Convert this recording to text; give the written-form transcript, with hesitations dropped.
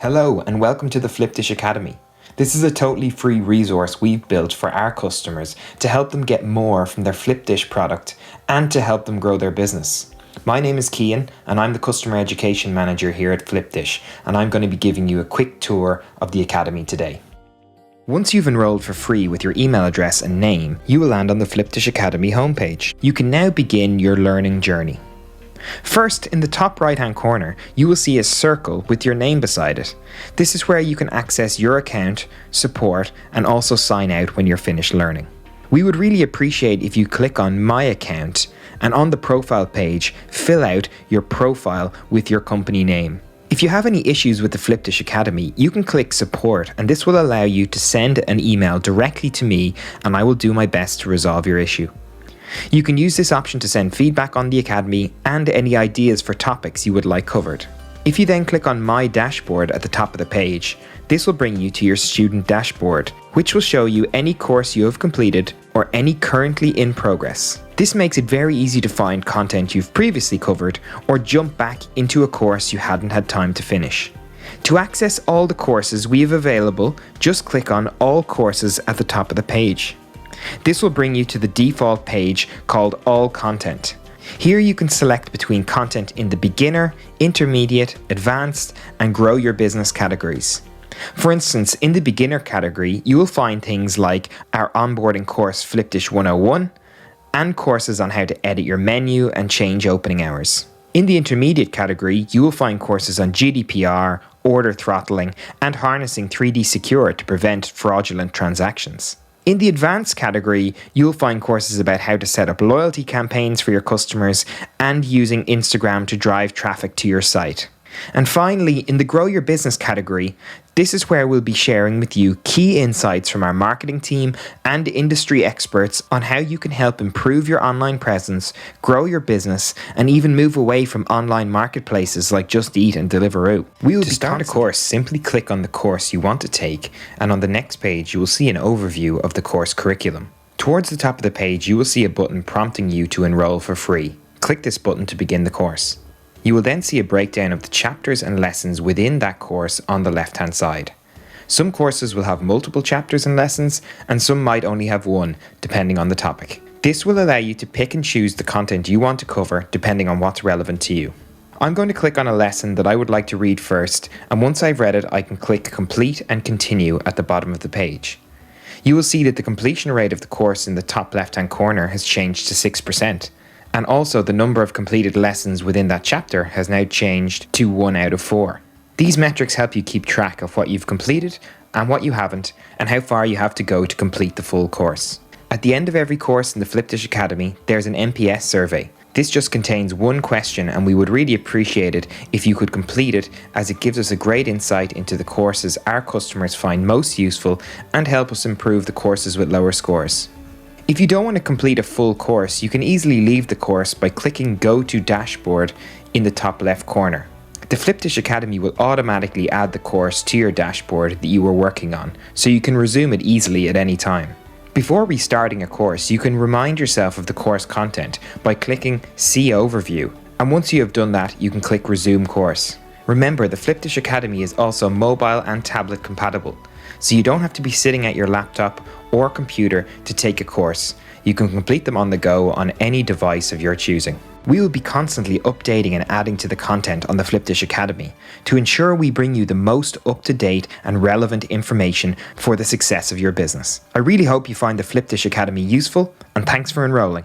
Hello and welcome to the Flipdish Academy. This is a totally free resource we've built for our customers to help them get more from their Flipdish product and to help them grow their business. My name is Cian and I'm the Customer Education Manager here at Flipdish, and I'm going to be giving you a quick tour of the Academy today. Once you've enrolled for free with your email address and name, you will land on the Flipdish Academy homepage. You can now begin your learning journey. First, in the top right hand corner, you will see a circle with your name beside it. This is where you can access your account, support, and also sign out when you're finished learning. We would really appreciate if you click on My Account and on the profile page, fill out your profile with your company name. If you have any issues with the Flipdish Academy, you can click Support, and this will allow you to send an email directly to me and I will do my best to resolve your issue. You can use this option to send feedback on the Academy and any ideas for topics you would like covered. If you then click on My Dashboard at the top of the page, this will bring you to your student dashboard, which will show you any course you have completed or any currently in progress. This makes it very easy to find content you've previously covered or jump back into a course you hadn't had time to finish. To access all the courses we have available, just click on All Courses at the top of the page. This will bring you to the default page called All Content. Here you can select between content in the beginner, intermediate, advanced, and grow your business categories. For instance, in the beginner category, you will find things like our onboarding course Flipdish 101 and courses on how to edit your menu and change opening hours. In the intermediate category, you will find courses on GDPR, order throttling, and harnessing 3D Secure to prevent fraudulent transactions. In the advanced category, you'll find courses about how to set up loyalty campaigns for your customers and using Instagram to drive traffic to your site. And finally, in the Grow Your Business category, this is where we'll be sharing with you key insights from our marketing team and industry experts on how you can help improve your online presence, grow your business, and even move away from online marketplaces like Just Eat and Deliveroo. To start a course, simply click on the course you want to take, and on the next page you will see an overview of the course curriculum. Towards the top of the page, you will see a button prompting you to enroll for free. Click this button to begin the course. You will then see a breakdown of the chapters and lessons within that course on the left-hand side. Some courses will have multiple chapters and lessons, and some might only have one, depending on the topic. This will allow you to pick and choose the content you want to cover, depending on what's relevant to you. I'm going to click on a lesson that I would like to read first, and once I've read it, I can click Complete and Continue at the bottom of the page. You will see that the completion rate of the course in the top left-hand corner has changed to 6%. And also the number of completed lessons within that chapter has now changed to 1 out of 4. These metrics help you keep track of what you've completed and what you haven't, and how far you have to go to complete the full course. At the end of every course in the Flipdish Academy, there's an NPS survey. This just contains one question, and we would really appreciate it if you could complete it, as it gives us a great insight into the courses our customers find most useful and help us improve the courses with lower scores. If you don't want to complete a full course, you can easily leave the course by clicking Go to Dashboard in the top left corner. The Flipdish Academy will automatically add the course to your dashboard that you were working on, so you can resume it easily at any time. Before restarting a course, you can remind yourself of the course content by clicking See Overview, and once you have done that, you can click Resume Course. Remember, the Flipdish Academy is also mobile and tablet compatible, so you don't have to be sitting at your laptop or computer to take a course. You can complete them on the go on any device of your choosing. We will be constantly updating and adding to the content on the Flipdish Academy to ensure we bring you the most up-to-date and relevant information for the success of your business. I really hope you find the Flipdish Academy useful, and thanks for enrolling.